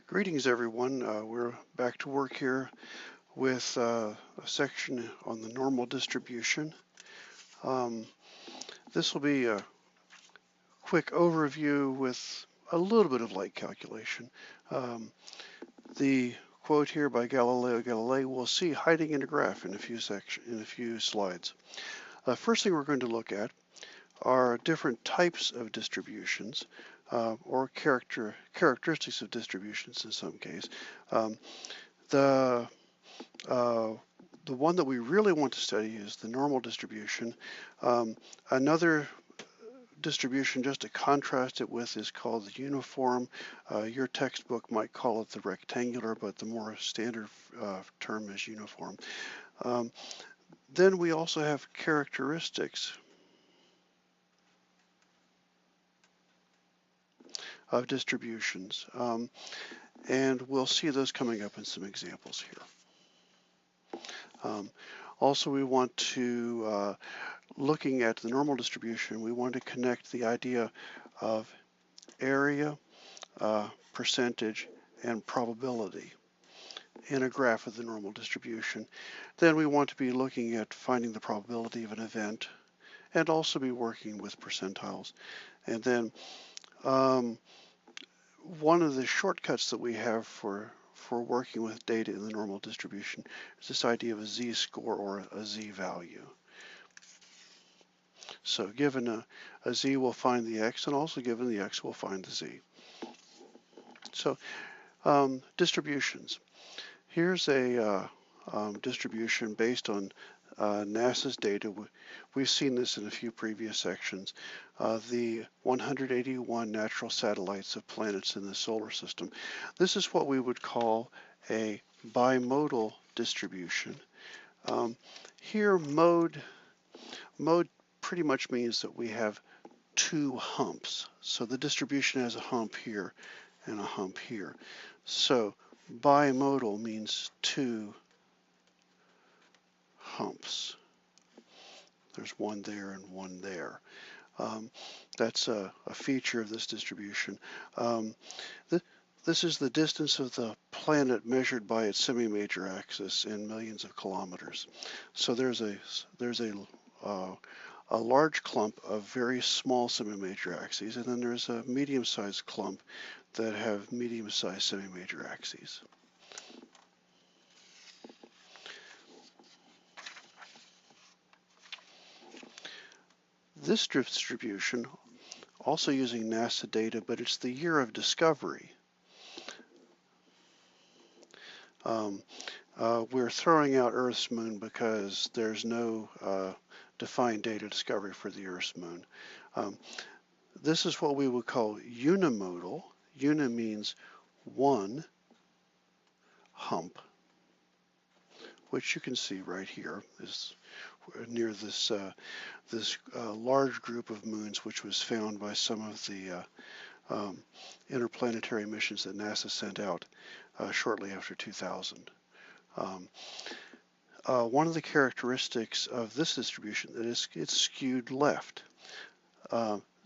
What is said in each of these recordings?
Greetings, everyone. We're back to work here with a section on the normal distribution. This will be a quick overview with a little bit of light calculation. The quote here by Galileo Galilei we'll see hiding in a graph in a few slides. First thing we're going to look at are different types of distributions, or characteristics of distributions in some case. The one that we really want to study is the normal distribution. Another distribution just to contrast it with is called the uniform. Your textbook might call it the rectangular, but the more standard term is uniform. Then we also have characteristics of distributions, and we'll see those coming up in some examples here. Also, we want to, looking at the normal distribution, we want to connect the idea of area, percentage, and probability in a graph of the normal distribution. Then we want to be looking at finding the probability of an event and also be working with percentiles. And then one of the shortcuts that we have for working with data in the normal distribution is this idea of a z-score or a z-value. So given a z, we'll find the x, and also given the x, we'll find the z. So distributions. Here's a distribution based on NASA's data. We've seen this in a few previous sections. The 181 natural satellites of planets in the solar system. This is what we would call a bimodal distribution. Here, mode pretty much means that we have two humps. So the distribution has a hump here and a hump here. So bimodal means two humps. There's one there and one there. That's a feature of this distribution. This is the distance of the planet measured by its semi-major axis in millions of kilometers. So there's a large clump of very small semi-major axes, and then there's a medium-sized clump that have medium-sized semi-major axes. This distribution, also using NASA data, but it's the year of discovery. We're throwing out Earth's moon because there's no defined date of discovery for the Earth's moon. This is what we would call unimodal. Uni means one hump, which you can see right here is near this large group of moons, which was found by some of the interplanetary missions that NASA sent out shortly after 2000. One of the characteristics of this distribution is it's skewed left.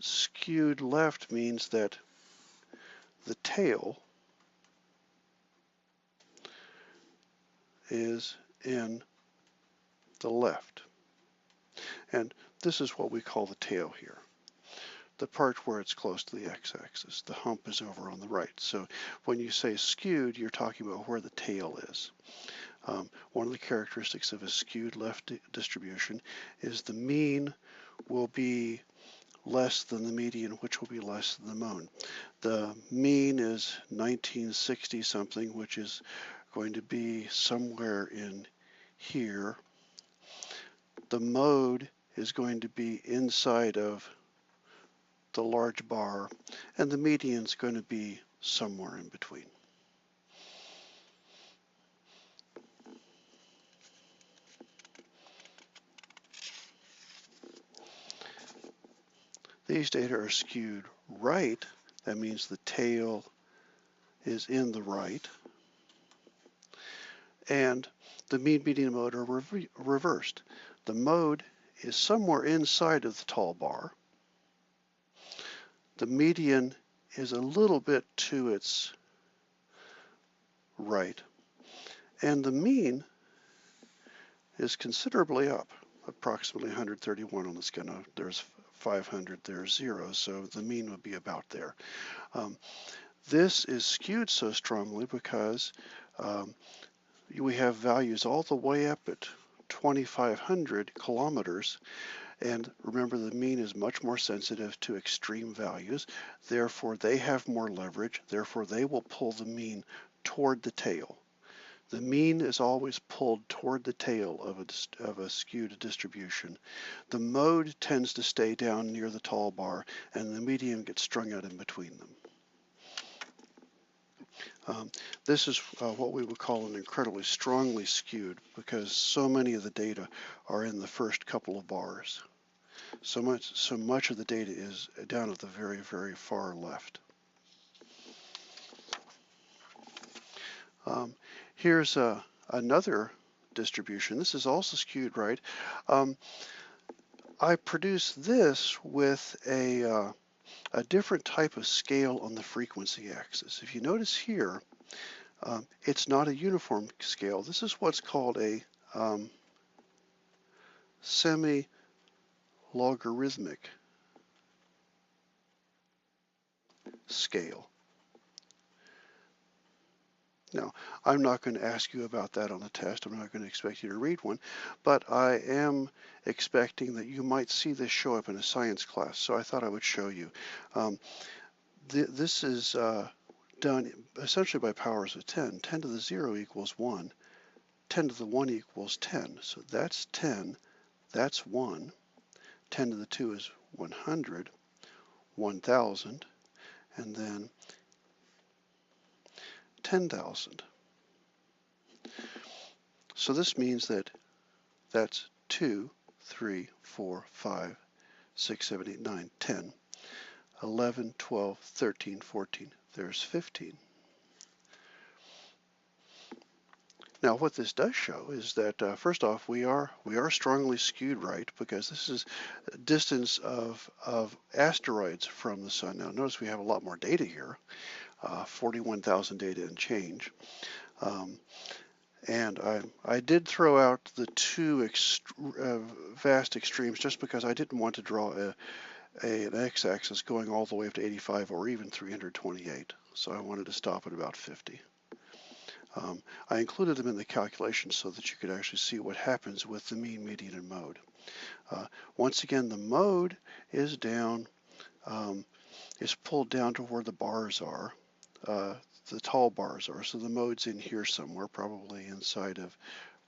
Skewed left means that the tail is in the left. And this is what we call the tail here. The part where it's close to the x-axis. The hump is over on the right. So when you say skewed, you're talking about where the tail is. One of the characteristics of a skewed left distribution is the mean will be less than the median, which will be less than the mode. The mean is 1960 something, which is going to be somewhere in here. The mode is going to be inside of the large bar, and the median is going to be somewhere in between. These data are skewed right. That means the tail is in the right. And the mean, median, mode are reversed. The mode is somewhere inside of the tall bar. The median is a little bit to its right, and the mean is considerably up, approximately 131 on the scale. There's 500, there's 0, so the mean would be about there. This is skewed so strongly because we have values all the way up at 2,500 kilometers, and remember the mean is much more sensitive to extreme values, therefore they have more leverage, therefore they will pull the mean toward the tail. The mean is always pulled toward the tail of a skewed distribution. The mode tends to stay down near the tall bar, and the median gets strung out in between them. This is what we would call an incredibly strongly skewed, because so many of the data are in the first couple of bars. So much of the data is down at the very, very far left. Here's another distribution. This is also skewed right. I produced this with a different type of scale on the frequency axis. If you notice here, it's not a uniform scale. This is what's called a semi-logarithmic scale. Now, I'm not going to ask you about that on the test. I'm not going to expect you to read one, but I am expecting that you might see this show up in a science class, so I thought I would show you. This is done essentially by powers of 10. 10 to the 0 equals 1. 10 to the 1 equals 10. So that's 10. That's 1. 10 to the 2 is 100. 1,000. And then 10,000. So this means that that's 2, 3, 4, 5, 6, 7, 8, 9, 10, 11, 12, 13, 14. There's 15. Now what this does show is that first off, we are strongly skewed right, because this is distance of asteroids from the sun. Now notice we have a lot more data here, 41,000 data and change. And I did throw out the two vast extremes just because I didn't want to draw an x-axis going all the way up to 85 or even 328. So I wanted to stop at about 50. I included them in the calculation so that you could actually see what happens with the mean, median, and mode. Once again, the mode is down, is pulled down to where the bars are, the tall bars are. So the mode's in here somewhere, probably inside of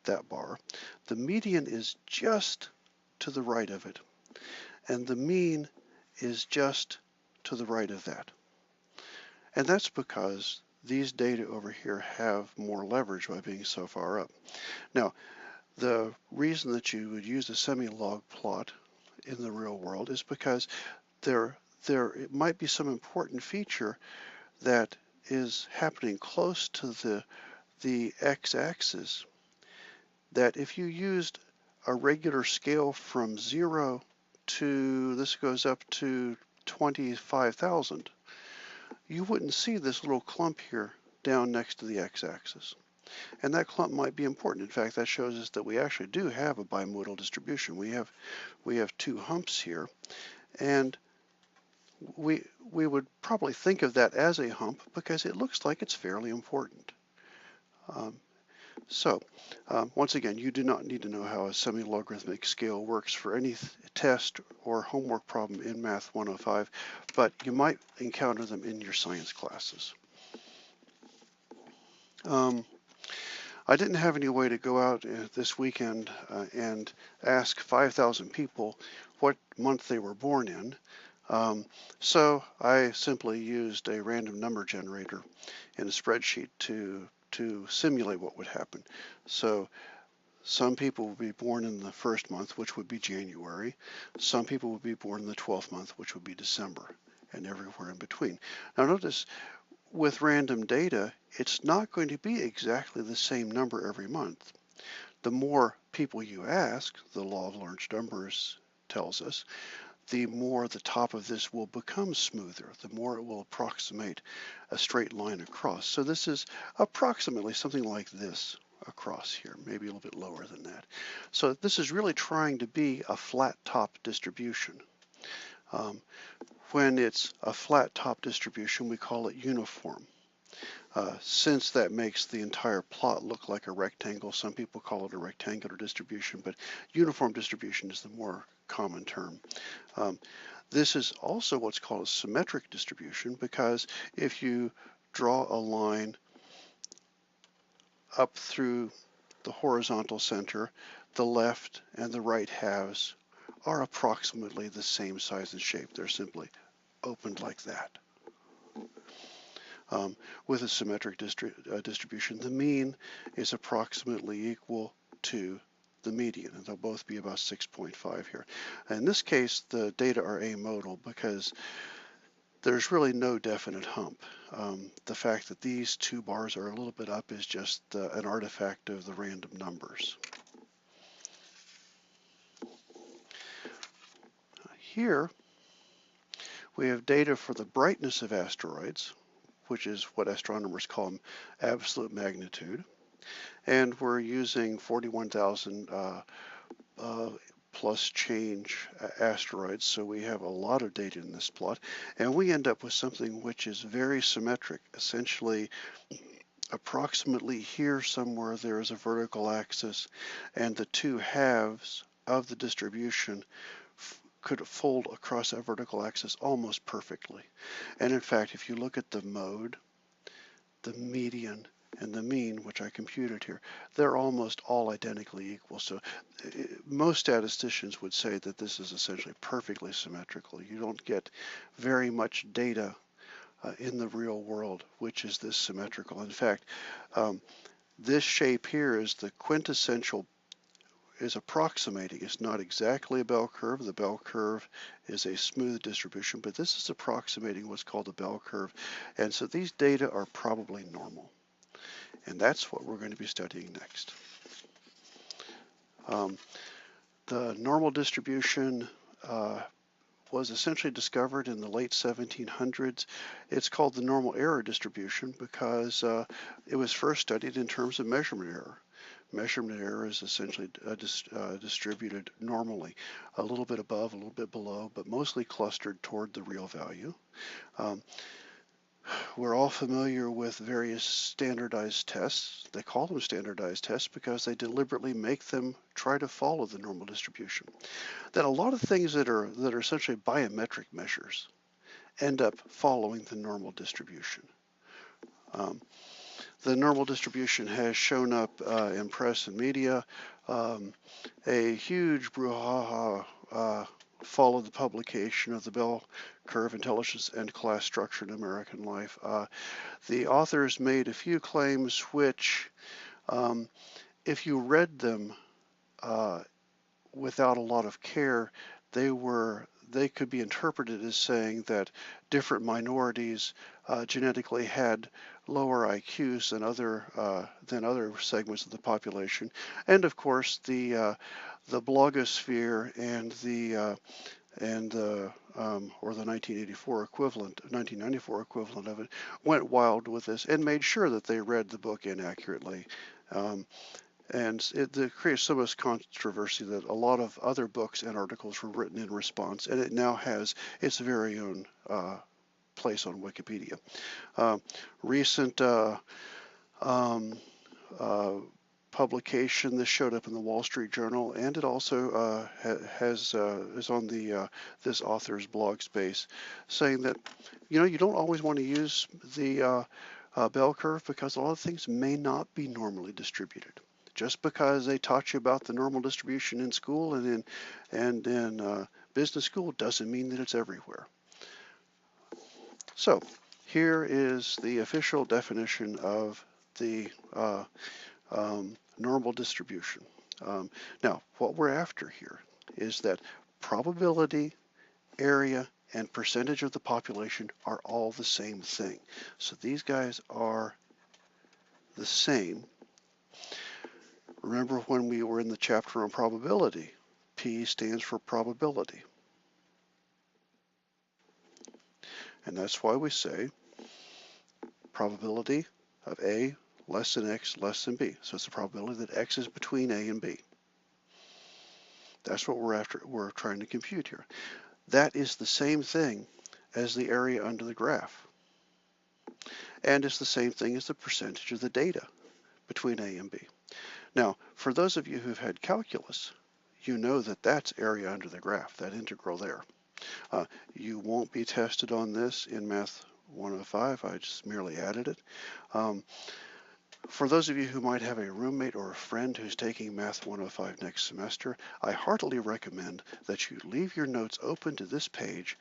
that bar. The median is just to the right of it, and the mean is just to the right of that. And that's because these data over here have more leverage by being so far up. Now, the reason that you would use a semi-log plot in the real world is because there might be some important feature that is happening close to the x-axis that if you used a regular scale from 0 to, this goes up to 25,000, you wouldn't see this little clump here down next to the x-axis. And that clump might be important. In fact, that shows us that we actually do have a bimodal distribution. We have two humps here, and we would probably think of that as a hump because it looks like it's fairly important. Once again, you do not need to know how a semi-logarithmic scale works for any test or homework problem in Math 105, but you might encounter them in your science classes. I didn't have any way to go out this weekend and ask 5,000 people what month they were born in. So I simply used a random number generator in a spreadsheet to simulate what would happen. So some people would be born in the first month, which would be January. Some people would be born in the 12th month, which would be December, and everywhere in between. Now notice, with random data, it's not going to be exactly the same number every month. The more people you ask, the law of large numbers tells us, the more the top of this will become smoother, the more it will approximate a straight line across. So this is approximately something like this across here, maybe a little bit lower than that. So this is really trying to be a flat top distribution. When it's a flat top distribution, we call it uniform. Since that makes the entire plot look like a rectangle, some people call it a rectangular distribution, but uniform distribution is the more common term. This is also what's called a symmetric distribution, because if you draw a line up through the horizontal center, the left and the right halves are approximately the same size and shape. They're simply opened like that. With a symmetric distribution, the mean is approximately equal to the median, and they'll both be about 6.5 here. In this case, the data are amodal because there's really no definite hump. The fact that these two bars are a little bit up is just an artifact of the random numbers. Here, we have data for the brightness of asteroids, which is what astronomers call absolute magnitude. And we're using 41,000 plus change asteroids, so we have a lot of data in this plot. And we end up with something which is very symmetric. Essentially, approximately here somewhere there is a vertical axis, and the two halves of the distribution could fold across that vertical axis almost perfectly. And in fact, if you look at the mode, the median, and the mean, which I computed here, they're almost all identically equal. So most statisticians would say that this is essentially perfectly symmetrical. You don't get very much data in the real world which is this symmetrical. In fact, this shape here is the quintessential, is approximating. It's not exactly a bell curve. The bell curve is a smooth distribution, but this is approximating what's called a bell curve. And so these data are probably normal. And that's what we're going to be studying next. The normal distribution was essentially discovered in the late 1700s. It's called the normal error distribution because it was first studied in terms of measurement error. Measurement error is essentially distributed normally, a little bit above, a little bit below, but mostly clustered toward the real value. We're all familiar with various standardized tests. They call them standardized tests because they deliberately make them try to follow the normal distribution. Then a lot of things that are essentially biometric measures end up following the normal distribution. The normal distribution has shown up in press and media. A huge brouhaha followed the publication of the Bell Curve Intelligence and Class Structure in American Life. The authors made a few claims which, if you read them without a lot of care, they could be interpreted as saying that different minorities genetically had lower IQs than other segments of the population, and of course the blogosphere and the 1994 equivalent, 1994 equivalent of it, went wild with this and made sure that they read the book inaccurately. And it creates so much controversy that a lot of other books and articles were written in response, and it now has its very own place on Wikipedia. Recent publication, this showed up in the Wall Street Journal, and it also is on the this author's blog space, saying that you don't always want to use the bell curve because a lot of things may not be normally distributed. Just because they taught you about the normal distribution in school and in business school doesn't mean that it's everywhere. So here is the official definition of the normal distribution. Now, what we're after here is that probability, area, and percentage of the population are all the same thing. So these guys are the same. Remember when we were in the chapter on probability, P stands for probability. And that's why we say probability of A less than X less than B. So it's the probability that X is between A and B. That's what we're trying to compute here. That is the same thing as the area under the graph. And it's the same thing as the percentage of the data between A and B. Now, for those of you who've had calculus, you know that that's area under the graph, that integral there. You won't be tested on this in Math 105. I just merely added it. For those of you who might have a roommate or a friend who's taking Math 105 next semester, I heartily recommend that you leave your notes open to this page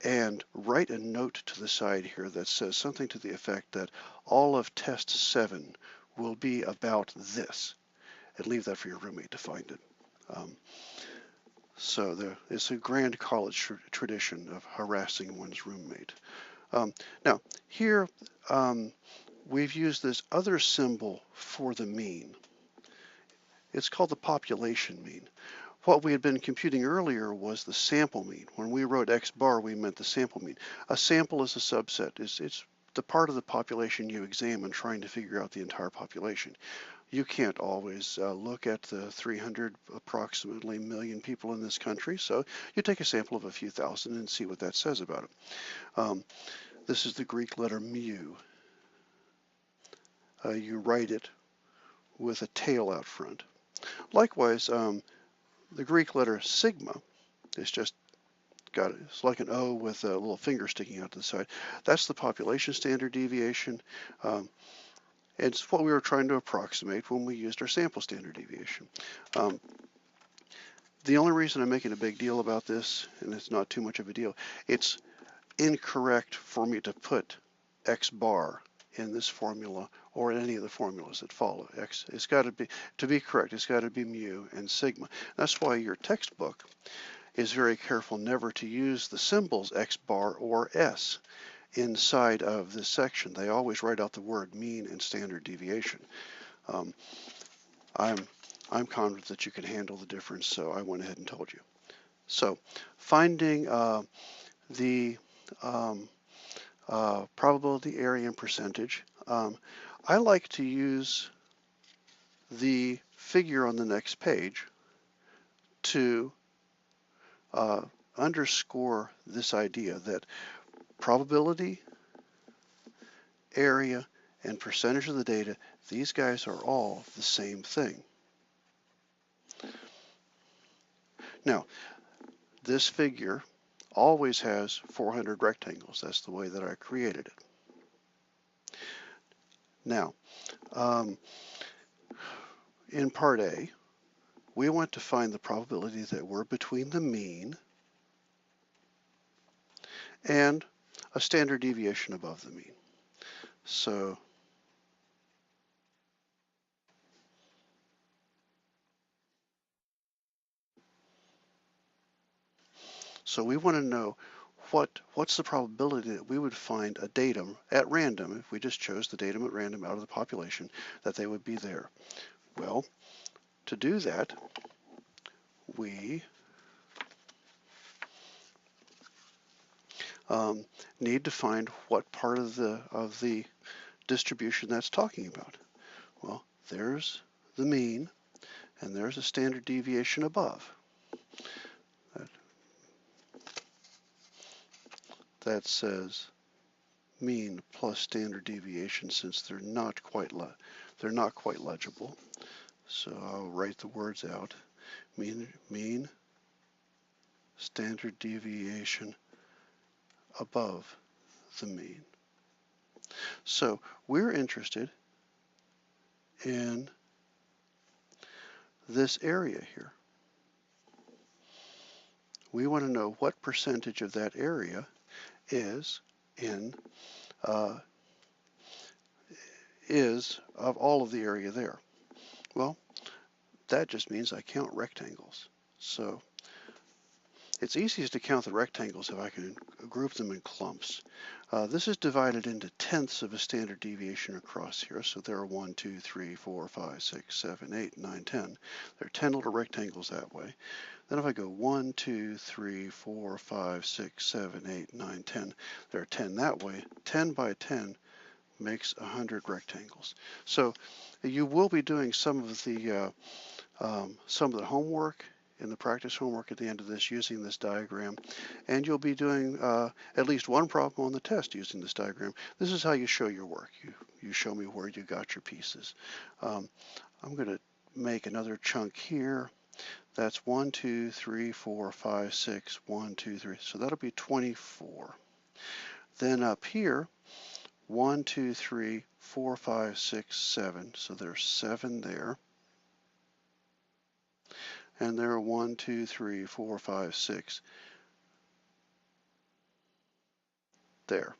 and write a note to the side here that says something to the effect that all of test 7 will be about this, and leave that for your roommate to find it. So it's a grand college tradition of harassing one's roommate. Now, here we've used this other symbol for the mean. It's called the population mean. What we had been computing earlier was the sample mean. When we wrote X bar, we meant the sample mean. A sample is a subset. It's the part of the population you examine trying to figure out the entire population. You can't always look at the 300 approximately million people in this country, so you take a sample of a few thousand and see what that says about it. This is the Greek letter mu. You write it with a tail out front. Likewise, the Greek letter sigma is just it's like an O with a little finger sticking out to the side. That's the population standard deviation. It's what we were trying to approximate when we used our sample standard deviation. The only reason I'm making a big deal about this, and it's not too much of a deal, it's incorrect for me to put X bar in this formula or in any of the formulas that follow. X, it's got to be correct, it's got to be mu and sigma. That's why your textbook is very careful never to use the symbols X bar or S inside of this section. They always write out the word mean and standard deviation. I'm confident that you can handle the difference, so I went ahead and told you. So finding the probability, area, and percentage. I like to use the figure on the next page to underscore this idea that probability, area, and percentage of the data, these guys are all the same thing. Now, this figure always has 400 rectangles. That's the way that I created it. Now, in part A, we want to find the probability that we're between the mean and a standard deviation above the mean. So we want to know what's the probability that we would find a datum at random, if we just chose the datum at random out of the population, that they would be there. Well, to do that, we need to find what part of the distribution that's talking about. Well, there's the mean, and there's a standard deviation above. That says mean plus standard deviation, since they're not quite legible. So I'll write the words out. Mean standard deviation above the mean. So we're interested in this area here. We want to know what percentage of that area is of all of the area there. Well, that just means I count rectangles. So it's easiest to count the rectangles if I can group them in clumps. This is divided into tenths of a standard deviation across here. So there are 1, 2, 3, 4, 5, 6, 7, 8, 9, 10. There are 10 little rectangles that way. Then if I go 1, 2, 3, 4, 5, 6, 7, 8, 9, 10, there are 10 that way. 10 by 10 makes 100 rectangles. So you will be doing some of the homework in the practice homework at the end of this using this diagram, and you'll be doing at least one problem on the test using this diagram. This is how you show your work. You show me where you got your pieces. I'm going to make another chunk here. That's 1, 2, 3, 4, 5, 6, 1, 2, 3. So that'll be 24. Then up here, 1, 2, 3, 4, 5, 6, 7. So there's 7 there. And there are 1, 2, 3, 4, 5, 6 there.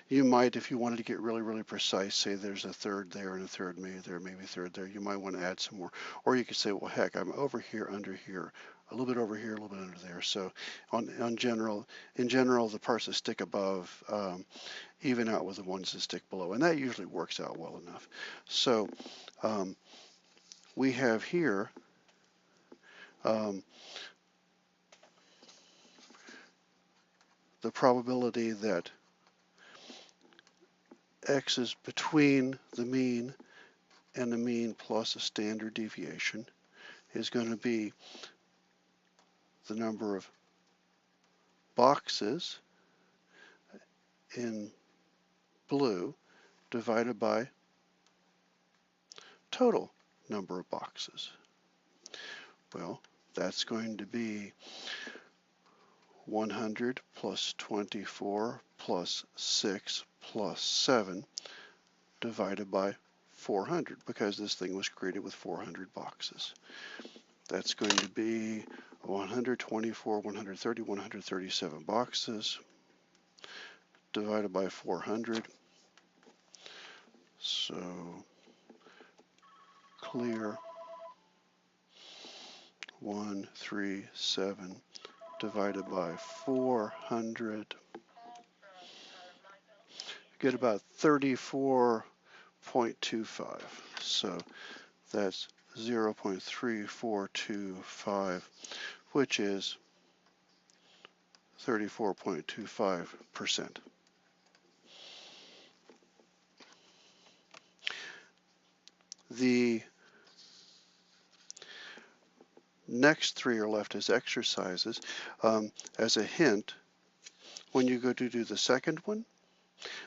You might, if you wanted to get really, really precise, say there's a third there and a third maybe there, maybe a third there. You might want to add some more. Or you could say, well, heck, I'm over here, under here, a little bit over here, a little bit under there. So in general, the parts that stick above even out with the ones that stick below. And that usually works out well enough. So we have here the probability that x is between the mean and the mean plus a standard deviation is going to be the number of boxes in blue divided by total number of boxes. Well, that's going to be 100 plus 24 plus 6 plus 7 divided by 400, because this thing was created with 400 boxes. That's going to be 124, 130, 137 boxes divided by 400. So clear 137 divided by 400. Get about 34.25. So that's 0.3425, which is 34.25%. The next three are left as exercises. As a hint, when you go to do the second one,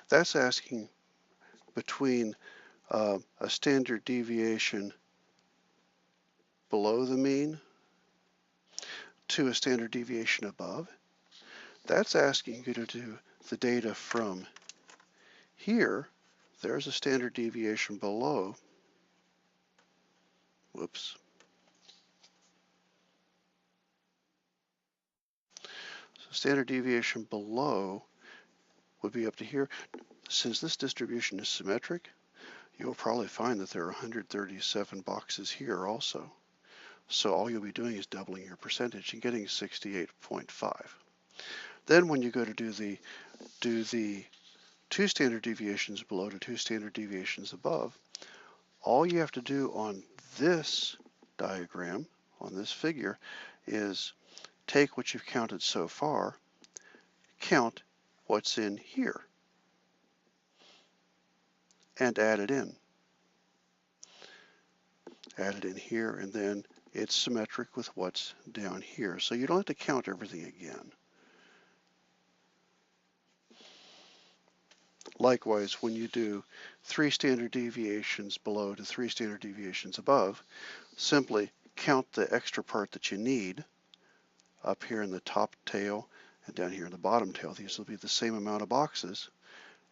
that's asking between a standard deviation below the mean to a standard deviation above. That's asking you to do the data from here. There's a standard deviation below. Whoops. So standard deviation below would be up to here. Since this distribution is symmetric, you'll probably find that there are 137 boxes here also. So all you'll be doing is doubling your percentage and getting 68.5. Then when you go to do the 2 standard deviations below to 2 standard deviations above, all you have to do on this diagram, on this figure, is take what you've counted so far, count what's in here, and add it in. Add it in here, and then it's symmetric with what's down here. So you don't have to count everything again. Likewise, when you do 3 standard deviations below to 3 standard deviations above, simply count the extra part that you need up here in the top tail and down here in the bottom tail. These will be the same amount of boxes.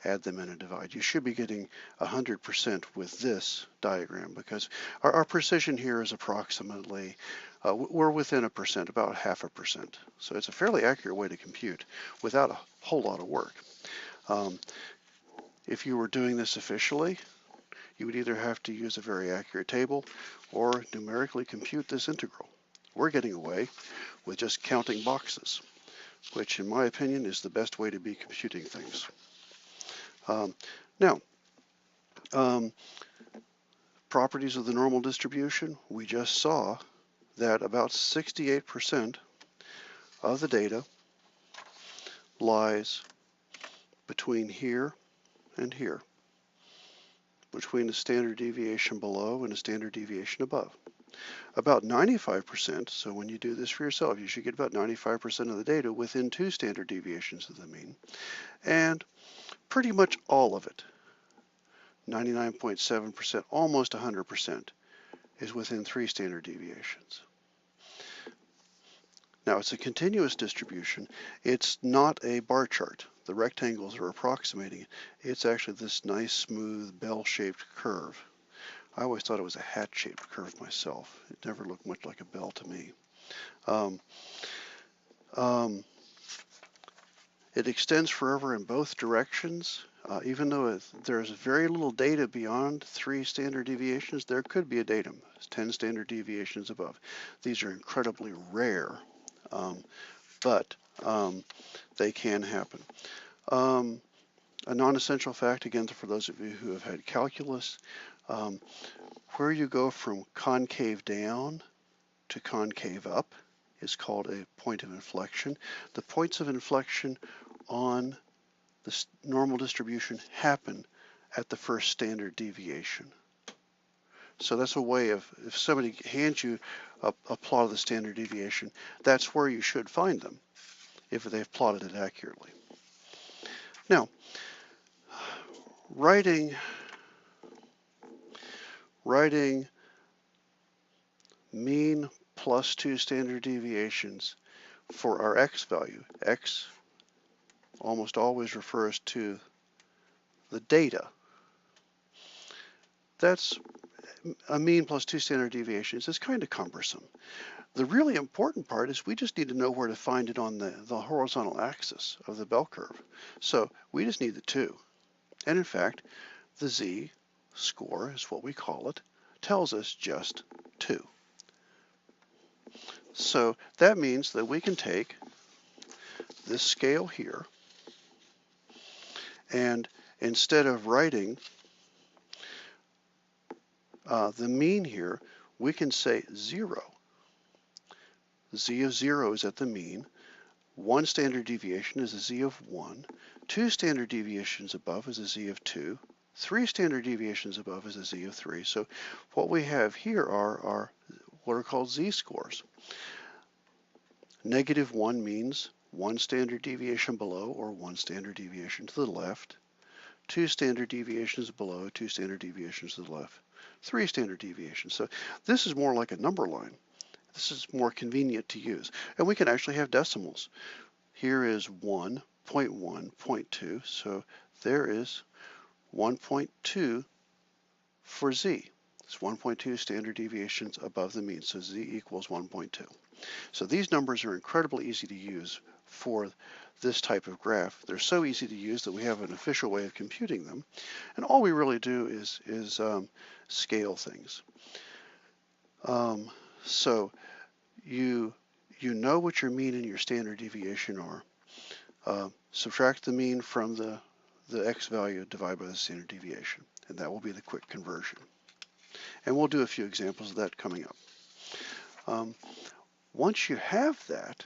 Add them in and divide. You should be getting 100% with this diagram, because our precision here is approximately, we're within a percent, about 0.5%. So it's a fairly accurate way to compute without a whole lot of work. If you were doing this officially, you would either have to use a very accurate table or numerically compute this integral. we're getting away with just counting boxes, which in my opinion is the best way to be computing things. Now, properties of the normal distribution, we just saw that about 68% of the data lies between here and here, between a standard deviation below and a standard deviation above. About 95%, so when you do this for yourself, you should get about 95% of the data within 2 standard deviations of the mean, and pretty much all of it, 99.7%, almost 100%, is within 3 standard deviations. Now, it's a continuous distribution. It's not a bar chart. The rectangles are approximating it. It's actually this nice, smooth, bell-shaped curve. I always thought it was a hat-shaped curve myself. It never looked much like a bell to me. It extends forever in both directions. Even though there's very little data beyond 3 standard deviations, there could be a datum, 10 standard deviations above. These are incredibly rare, but they can happen. A non-essential fact, again, for those of you who have had calculus, where you go from concave down to concave up is called a point of inflection. The points of inflection on the normal distribution happen at the first standard deviation. So that's a way of, if somebody hands you a plot of the standard deviation, that's where you should find them if they've plotted it accurately. Now, writing mean plus 2 standard deviations for our x value. X almost always refers to the data. That's a mean plus 2 standard deviations is kind of cumbersome. The really important part is we just need to know where to find it on the horizontal axis of the bell curve. So we just need the 2. And in fact, the z-score is what we call it, tells us just 2. So that means that we can take this scale here, and instead of writing the mean here, we can say 0. Z of 0 is at the mean. 1 standard deviation is a z of 1. 2 standard deviations above is a z of 2. 3 standard deviations above is a z of 3. So what we have here are what are called z-scores. -1 means 1 standard deviation below or 1 standard deviation to the left. 2 standard deviations below, 2 standard deviations to the left. 3 standard deviations. So this is more like a number line. This is more convenient to use. And we can actually have decimals. Here is 1, 0.1, 0.2. So there is 1.2 for z. It's 1.2 standard deviations above the mean. So z equals 1.2. So these numbers are incredibly easy to use for this type of graph. They're so easy to use that we have an official way of computing them. And all we really do is scale things. So you know what your mean and your standard deviation are. Subtract the mean from the x value, divide by the standard deviation, and that will be the quick conversion. And we'll do a few examples of that coming up. Once you have that,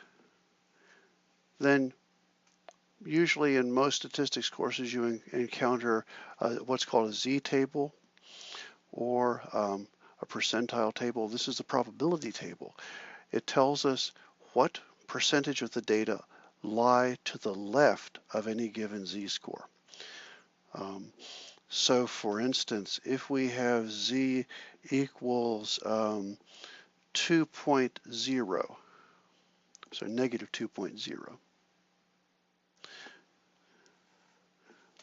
then usually in most statistics courses you encounter what's called a z-table or a percentile table. This is the probability table. It tells us what percentage of the data lie to the left of any given z-score. So for instance, if we have z equals 2.0, so negative 2.0,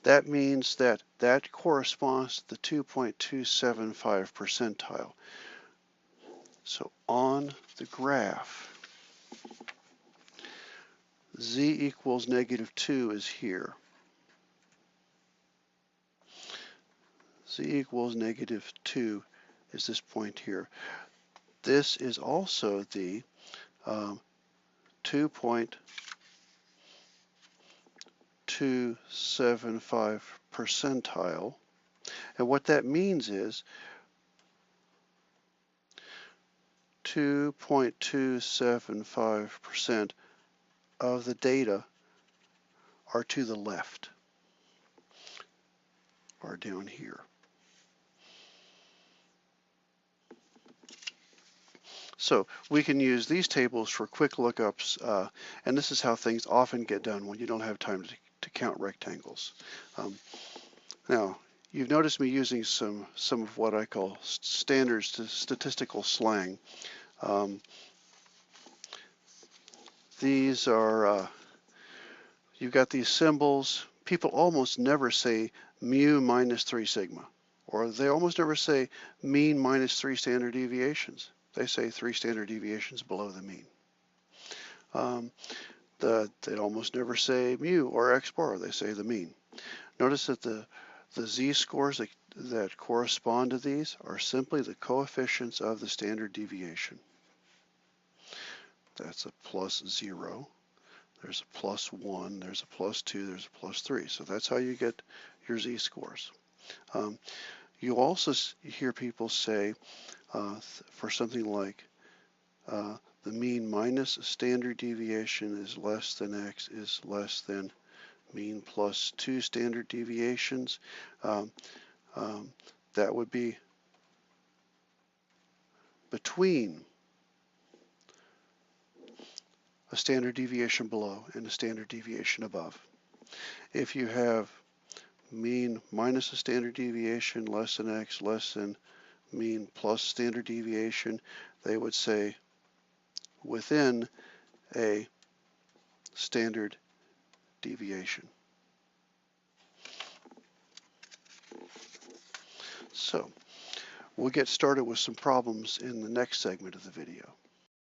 that means that that corresponds to the 2.275 percentile. So on the graph, z equals negative 2 is here. Z equals negative 2 is this point here. This is also the 2.275 percentile. And what that means is 2.275% of the data are to the left, are down here. So we can use these tables for quick lookups, and this is how things often get done when you don't have time to count rectangles. Now, you've noticed me using some of what I call standard statistical slang. These are, you've got these symbols. People almost never say mu minus 3 sigma, or they almost never say mean minus 3 standard deviations. They say 3 standard deviations below the mean. They almost never say mu or x bar. They say the mean. Notice that the z-scores that correspond to these are simply the coefficients of the standard deviation. That's a +0. There's a +1. There's a +2. There's a +3. So that's how you get your z-scores. You also hear people say for something like the mean minus standard deviation is less than x is less than mean plus 2 standard deviations. That would be between a standard deviation below and a standard deviation above. If you have mean minus a standard deviation less than x less than mean plus standard deviation, they would say within a standard deviation. So we'll get started with some problems in the next segment of the video.